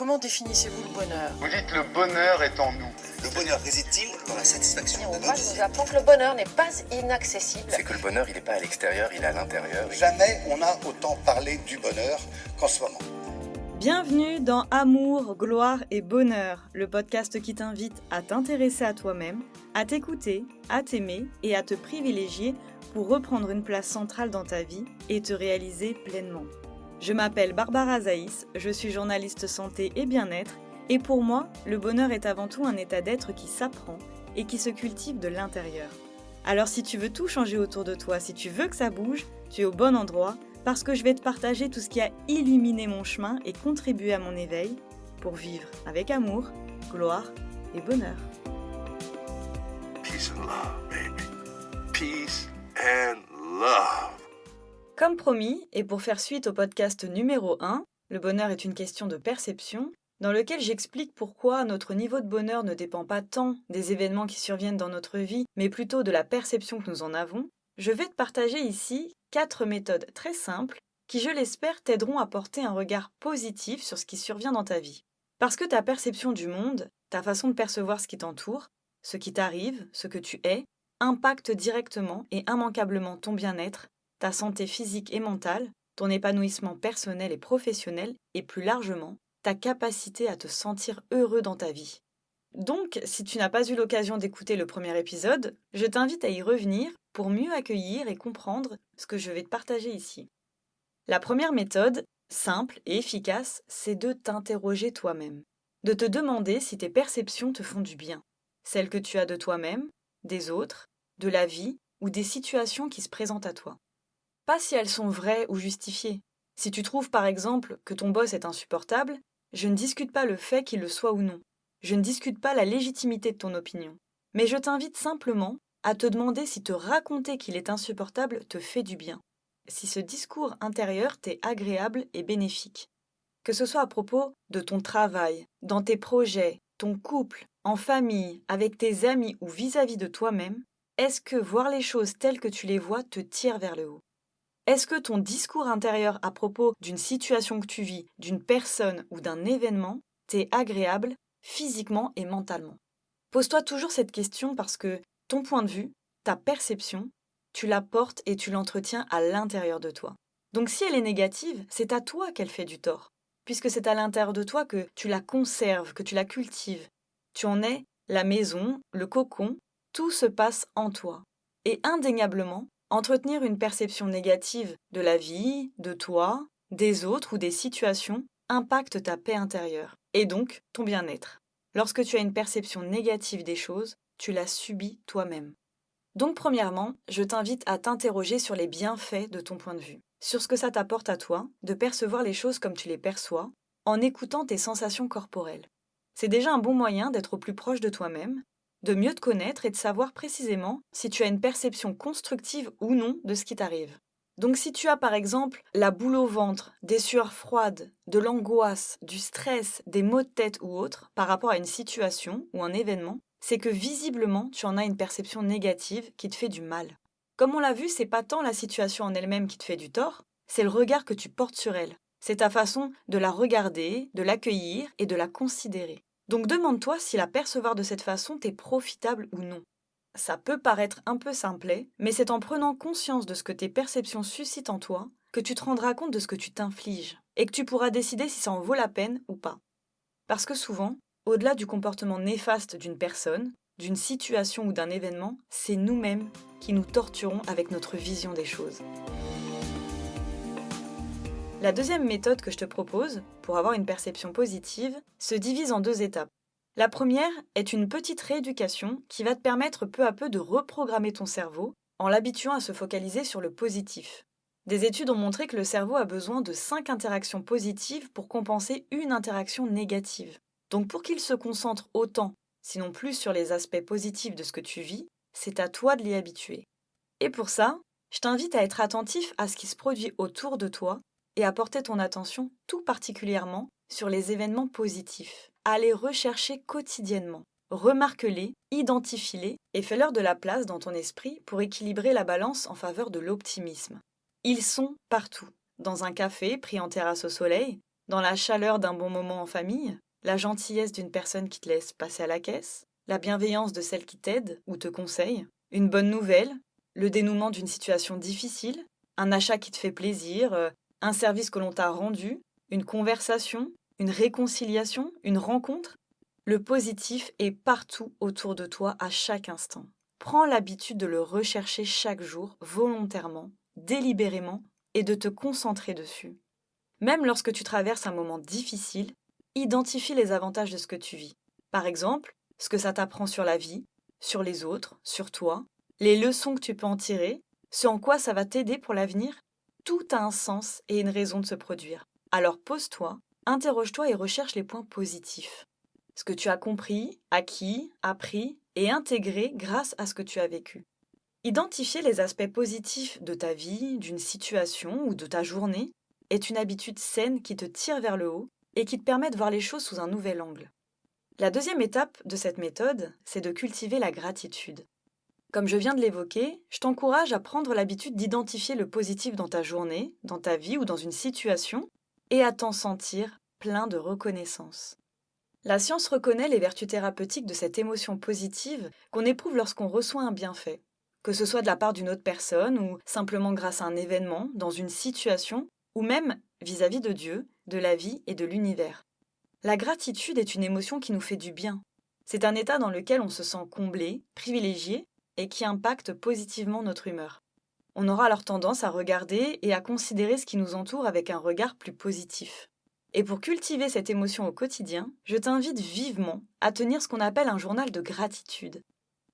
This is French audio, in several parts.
Comment définissez-vous le bonheur? Vous dites le bonheur est en nous. Le bonheur réside-t-il dans la satisfaction de nos Moi, je vies? vous apprends que le bonheur n'est pas inaccessible. C'est que le bonheur, il n'est pas à l'extérieur, il est à l'intérieur. Jamais on n'a autant parlé du bonheur qu'en ce moment. Bienvenue dans Amour, Gloire et Bonheur, le podcast qui t'invite à t'intéresser à toi-même, à t'écouter, à t'aimer et à te privilégier pour reprendre une place centrale dans ta vie et te réaliser pleinement. Je m'appelle Barbara Zaïs, je suis journaliste santé et bien-être et pour moi, le bonheur est avant tout un état d'être qui s'apprend et qui se cultive de l'intérieur. Alors si tu veux tout changer autour de toi, si tu veux que ça bouge, tu es au bon endroit parce que je vais te partager tout ce qui a illuminé mon chemin et contribué à mon éveil pour vivre avec amour, gloire et bonheur. Peace and love, baby. Peace and love. Comme promis, et pour faire suite au podcast numéro 1, Le bonheur est une question de perception, dans lequel j'explique pourquoi notre niveau de bonheur ne dépend pas tant des événements qui surviennent dans notre vie, mais plutôt de la perception que nous en avons, je vais te partager ici 4 méthodes très simples qui, je l'espère, t'aideront à porter un regard positif sur ce qui survient dans ta vie. Parce que ta perception du monde, ta façon de percevoir ce qui t'entoure, ce qui t'arrive, ce que tu es, impacte directement et immanquablement ton bien-être, ta santé physique et mentale, ton épanouissement personnel et professionnel, et plus largement, ta capacité à te sentir heureux dans ta vie. Donc, si tu n'as pas eu l'occasion d'écouter le premier épisode, je t'invite à y revenir pour mieux accueillir et comprendre ce que je vais te partager ici. La première méthode, simple et efficace, c'est de t'interroger toi-même, de te demander si tes perceptions te font du bien, celles que tu as de toi-même, des autres, de la vie ou des situations qui se présentent à toi. Pas si elles sont vraies ou justifiées. Si tu trouves par exemple que ton boss est insupportable, je ne discute pas le fait qu'il le soit ou non. Je ne discute pas la légitimité de ton opinion. Mais je t'invite simplement à te demander si te raconter qu'il est insupportable te fait du bien. Si ce discours intérieur t'est agréable et bénéfique. Que ce soit à propos de ton travail, dans tes projets, ton couple, en famille, avec tes amis ou vis-à-vis de toi-même, est-ce que voir les choses telles que tu les vois te tire vers le haut? Est-ce que ton discours intérieur à propos d'une situation que tu vis, d'une personne ou d'un événement t'est agréable physiquement et mentalement? Pose-toi toujours cette question parce que ton point de vue, ta perception, tu la portes et tu l'entretiens à l'intérieur de toi. Donc si elle est négative, c'est à toi qu'elle fait du tort, puisque c'est à l'intérieur de toi que tu la conserves, que tu la cultives. Tu en es la maison, le cocon, tout se passe en toi. Et indéniablement, entretenir une perception négative de la vie, de toi, des autres ou des situations impacte ta paix intérieure, et donc ton bien-être. Lorsque tu as une perception négative des choses, tu la subis toi-même. Donc premièrement, je t'invite à t'interroger sur les bienfaits de ton point de vue, sur ce que ça t'apporte à toi de percevoir les choses comme tu les perçois, en écoutant tes sensations corporelles. C'est déjà un bon moyen d'être au plus proche de toi-même, de mieux te connaître et de savoir précisément si tu as une perception constructive ou non de ce qui t'arrive. Donc si tu as par exemple la boule au ventre, des sueurs froides, de l'angoisse, du stress, des maux de tête ou autres par rapport à une situation ou un événement, c'est que visiblement tu en as une perception négative qui te fait du mal. Comme on l'a vu, c'est pas tant la situation en elle-même qui te fait du tort, c'est le regard que tu portes sur elle. C'est ta façon de la regarder, de l'accueillir et de la considérer. Donc demande-toi si la percevoir de cette façon t'est profitable ou non. Ça peut paraître un peu simplet, mais c'est en prenant conscience de ce que tes perceptions suscitent en toi que tu te rendras compte de ce que tu t'infliges et que tu pourras décider si ça en vaut la peine ou pas. Parce que souvent, au-delà du comportement néfaste d'une personne, d'une situation ou d'un événement, c'est nous-mêmes qui nous torturons avec notre vision des choses. La deuxième méthode que je te propose, pour avoir une perception positive, se divise en 2 étapes. La première est une petite rééducation qui va te permettre peu à peu de reprogrammer ton cerveau en l'habituant à se focaliser sur le positif. Des études ont montré que le cerveau a besoin de 5 interactions positives pour compenser une interaction négative. Donc pour qu'il se concentre autant, sinon plus sur les aspects positifs de ce que tu vis, c'est à toi de l'y habituer. Et pour ça, je t'invite à être attentif à ce qui se produit autour de toi et à porter ton attention tout particulièrement sur les événements positifs, à les rechercher quotidiennement. Remarque-les, identifie-les et fais-leur de la place dans ton esprit pour équilibrer la balance en faveur de l'optimisme. Ils sont partout, dans un café pris en terrasse au soleil, dans la chaleur d'un bon moment en famille, la gentillesse d'une personne qui te laisse passer à la caisse, la bienveillance de celle qui t'aide ou te conseille, une bonne nouvelle, le dénouement d'une situation difficile, un achat qui te fait plaisir, un service que l'on t'a rendu, une conversation, une réconciliation, une rencontre. Le positif est partout autour de toi à chaque instant. Prends l'habitude de le rechercher chaque jour, volontairement, délibérément, et de te concentrer dessus. Même lorsque tu traverses un moment difficile, identifie les avantages de ce que tu vis. Par exemple, ce que ça t'apprend sur la vie, sur les autres, sur toi, les leçons que tu peux en tirer, ce en quoi ça va t'aider pour l'avenir. Tout a un sens et une raison de se produire. Alors pose-toi, interroge-toi et recherche les points positifs. Ce que tu as compris, acquis, appris et intégré grâce à ce que tu as vécu. Identifier les aspects positifs de ta vie, d'une situation ou de ta journée est une habitude saine qui te tire vers le haut et qui te permet de voir les choses sous un nouvel angle. La deuxième étape de cette méthode, c'est de cultiver la gratitude. Comme je viens de l'évoquer, je t'encourage à prendre l'habitude d'identifier le positif dans ta journée, dans ta vie ou dans une situation et à t'en sentir plein de reconnaissance. La science reconnaît les vertus thérapeutiques de cette émotion positive qu'on éprouve lorsqu'on reçoit un bienfait, que ce soit de la part d'une autre personne ou simplement grâce à un événement, dans une situation, ou même vis-à-vis de Dieu, de la vie et de l'univers. La gratitude est une émotion qui nous fait du bien. C'est un état dans lequel on se sent comblé, privilégié et qui impacte positivement notre humeur. On aura alors tendance à regarder et à considérer ce qui nous entoure avec un regard plus positif. Et pour cultiver cette émotion au quotidien, je t'invite vivement à tenir ce qu'on appelle un journal de gratitude.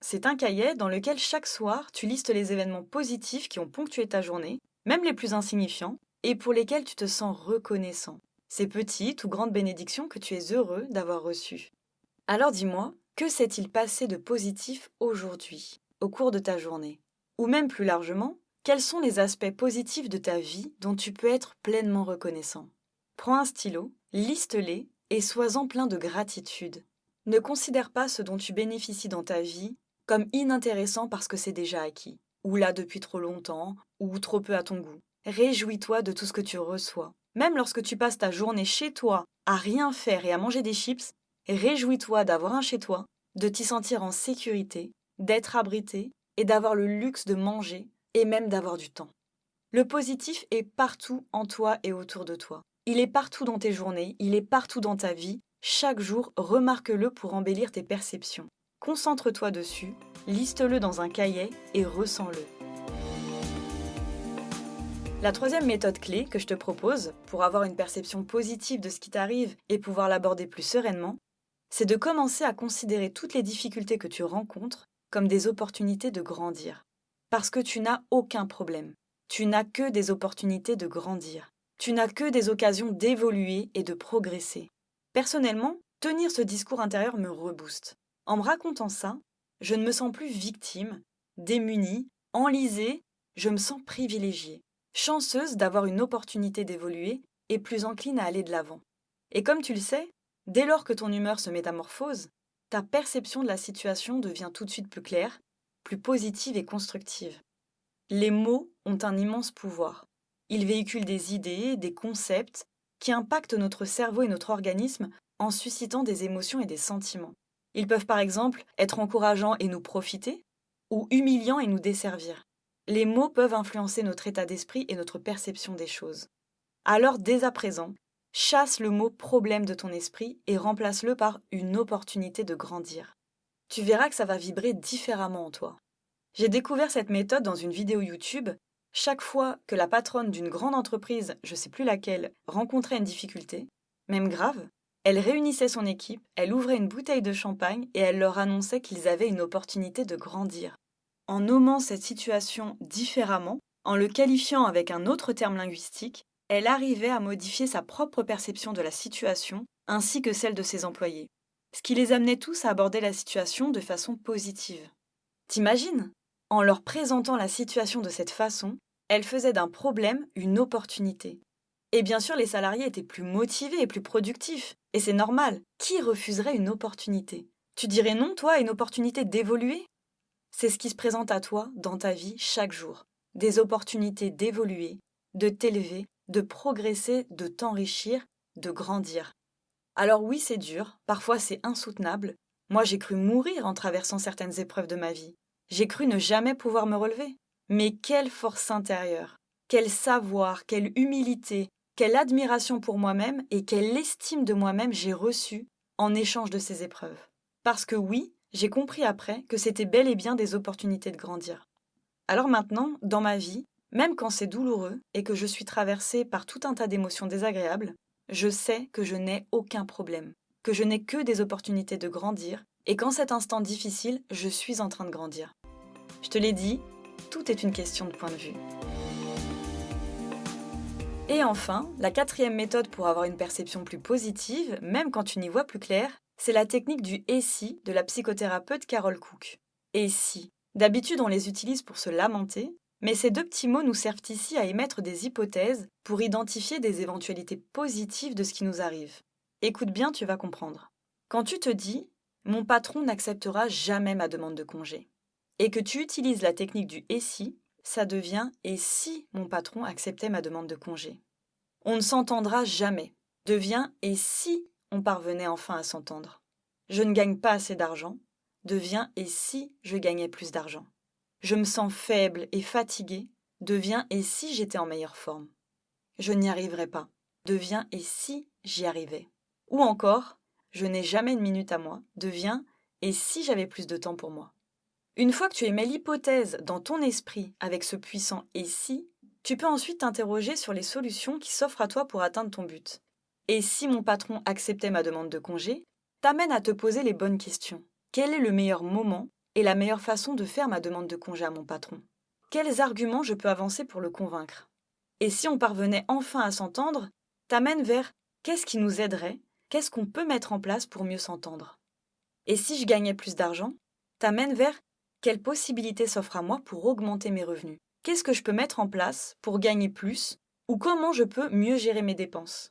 C'est un cahier dans lequel chaque soir, tu listes les événements positifs qui ont ponctué ta journée, même les plus insignifiants, et pour lesquels tu te sens reconnaissant. Ces petites ou grandes bénédictions que tu es heureux d'avoir reçues. Alors dis-moi, que s'est-il passé de positif aujourd'hui, au cours de ta journée? Ou même plus largement, quels sont les aspects positifs de ta vie dont tu peux être pleinement reconnaissant? Prends un stylo, liste-les et sois-en plein de gratitude. Ne considère pas ce dont tu bénéficies dans ta vie comme inintéressant parce que c'est déjà acquis, ou là depuis trop longtemps, ou trop peu à ton goût. Réjouis-toi de tout ce que tu reçois. Même lorsque tu passes ta journée chez toi à rien faire et à manger des chips, réjouis-toi d'avoir un chez toi, de t'y sentir en sécurité, d'être abrité et d'avoir le luxe de manger et même d'avoir du temps. Le positif est partout en toi et autour de toi. Il est partout dans tes journées, il est partout dans ta vie. Chaque jour, remarque-le pour embellir tes perceptions. Concentre-toi dessus, liste-le dans un cahier et ressens-le. La troisième méthode clé que je te propose pour avoir une perception positive de ce qui t'arrive et pouvoir l'aborder plus sereinement, c'est de commencer à considérer toutes les difficultés que tu rencontres comme des opportunités de grandir. Parce que tu n'as aucun problème. Tu n'as que des opportunités de grandir. Tu n'as que des occasions d'évoluer et de progresser. Personnellement, tenir ce discours intérieur me rebooste. En me racontant ça, je ne me sens plus victime, démunie, enlisée, je me sens privilégiée, chanceuse d'avoir une opportunité d'évoluer et plus encline à aller de l'avant. Et comme tu le sais, dès lors que ton humeur se métamorphose, ta perception de la situation devient tout de suite plus claire, plus positive et constructive. Les mots ont un immense pouvoir. Ils véhiculent des idées, des concepts qui impactent notre cerveau et notre organisme en suscitant des émotions et des sentiments. Ils peuvent par exemple être encourageants et nous profiter, ou humiliants et nous desservir. Les mots peuvent influencer notre état d'esprit et notre perception des choses. Alors dès à présent, chasse le mot problème de ton esprit et remplace-le par une opportunité de grandir. Tu verras que ça va vibrer différemment en toi. J'ai découvert cette méthode dans une vidéo YouTube. Chaque fois que la patronne d'une grande entreprise, je ne sais plus laquelle, rencontrait une difficulté, même grave, elle réunissait son équipe, elle ouvrait une bouteille de champagne et elle leur annonçait qu'ils avaient une opportunité de grandir. En nommant cette situation différemment, en le qualifiant avec un autre terme linguistique, elle arrivait à modifier sa propre perception de la situation ainsi que celle de ses employés, ce qui les amenait tous à aborder la situation de façon positive. T'imagines ? En leur présentant la situation de cette façon, elle faisait d'un problème une opportunité. Et bien sûr, les salariés étaient plus motivés et plus productifs. Et c'est normal. Qui refuserait une opportunité ? Tu dirais non, toi, à une opportunité d'évoluer ? C'est ce qui se présente à toi dans ta vie chaque jour. Des opportunités d'évoluer, de t'élever, de progresser, de t'enrichir, de grandir. Alors oui, c'est dur, parfois c'est insoutenable. Moi, j'ai cru mourir en traversant certaines épreuves de ma vie. J'ai cru ne jamais pouvoir me relever. Mais quelle force intérieure, quel savoir, quelle humilité, quelle admiration pour moi-même et quelle estime de moi-même j'ai reçue en échange de ces épreuves. Parce que oui, j'ai compris après que c'était bel et bien des opportunités de grandir. Alors maintenant, dans ma vie, même quand c'est douloureux et que je suis traversée par tout un tas d'émotions désagréables, je sais que je n'ai aucun problème, que je n'ai que des opportunités de grandir et qu'en cet instant difficile, je suis en train de grandir. Je te l'ai dit, tout est une question de point de vue. Et enfin, la 4e méthode pour avoir une perception plus positive, même quand tu n'y vois plus clair, c'est la technique du « et si » de la psychothérapeute Carol Cook. Et si. D'habitude, on les utilise pour se lamenter, mais ces 2 petits mots nous servent ici à émettre des hypothèses pour identifier des éventualités positives de ce qui nous arrive. Écoute bien, tu vas comprendre. Quand tu te dis « mon patron n'acceptera jamais ma demande de congé » et que tu utilises la technique du « et si », ça devient « et si mon patron acceptait ma demande de congé ?» On ne s'entendra jamais devient « et si on parvenait enfin à s'entendre ?» Je ne gagne pas assez d'argent devient « et si je gagnais plus d'argent ?» Je me sens faible et fatiguée devient « et si j'étais en meilleure forme ?» Je n'y arriverai pas devient « et si j'y arrivais ?» Ou encore « je n'ai jamais une minute à moi » devient « et si j'avais plus de temps pour moi ?» Une fois que tu émets l'hypothèse dans ton esprit avec ce puissant « et si », tu peux ensuite t'interroger sur les solutions qui s'offrent à toi pour atteindre ton but. Et si mon patron acceptait ma demande de congé, t'amène à te poser les bonnes questions. Quel est le meilleur moment et la meilleure façon de faire ma demande de congé à mon patron? Quels arguments je peux avancer pour le convaincre? Et si on parvenait enfin à s'entendre, t'amène vers qu'est-ce qui nous aiderait, qu'est-ce qu'on peut mettre en place pour mieux s'entendre? Et si je gagnais plus d'argent, t'amène vers quelles possibilités s'offrent à moi pour augmenter mes revenus? Qu'est-ce que je peux mettre en place pour gagner plus ou comment je peux mieux gérer mes dépenses?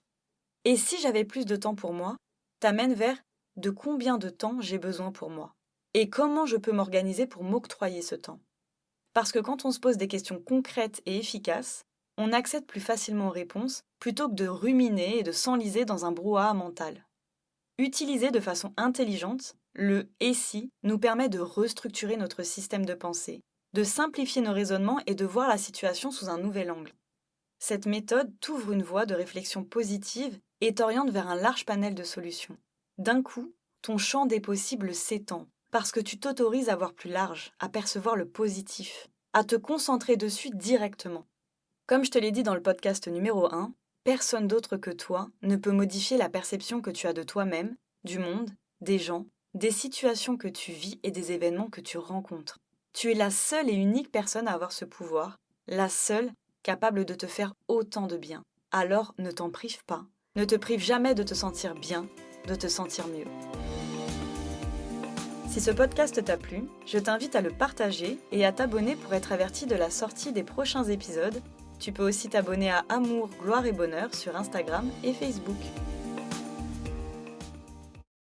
Et si j'avais plus de temps pour moi, t'amène vers de combien de temps j'ai besoin pour moi et comment je peux m'organiser pour m'octroyer ce temps. Parce que quand on se pose des questions concrètes et efficaces, on accède plus facilement aux réponses plutôt que de ruminer et de s'enliser dans un brouhaha mental. Utiliser de façon intelligente, le « et si » nous permet de restructurer notre système de pensée, de simplifier nos raisonnements et de voir la situation sous un nouvel angle. Cette méthode t'ouvre une voie de réflexion positive et t'oriente vers un large panel de solutions. D'un coup, ton champ des possibles s'étend parce que tu t'autorises à voir plus large, à percevoir le positif, à te concentrer dessus directement. Comme je te l'ai dit dans le podcast numéro 1, personne d'autre que toi ne peut modifier la perception que tu as de toi-même, du monde, des gens, des situations que tu vis et des événements que tu rencontres. Tu es la seule et unique personne à avoir ce pouvoir, la seule capable de te faire autant de bien. Alors ne t'en prive pas. Ne te prive jamais de te sentir bien, de te sentir mieux. Si ce podcast t'a plu, je t'invite à le partager et à t'abonner pour être averti de la sortie des prochains épisodes. Tu peux aussi t'abonner à Amour, Gloire et Bonheur sur Instagram et Facebook.